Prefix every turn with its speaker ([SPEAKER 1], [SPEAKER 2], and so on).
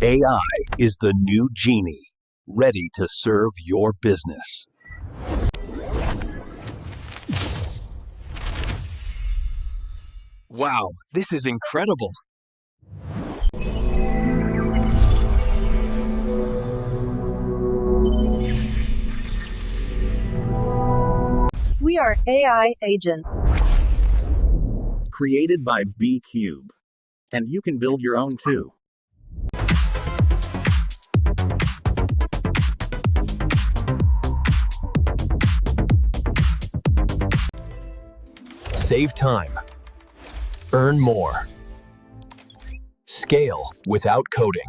[SPEAKER 1] AI is the new genie, ready to serve your business.
[SPEAKER 2] Wow, this is incredible.
[SPEAKER 3] We are AI agents.
[SPEAKER 1] Created by B-Cube. And you can build your own too.
[SPEAKER 2] Save time. Earn more. Scale without coding.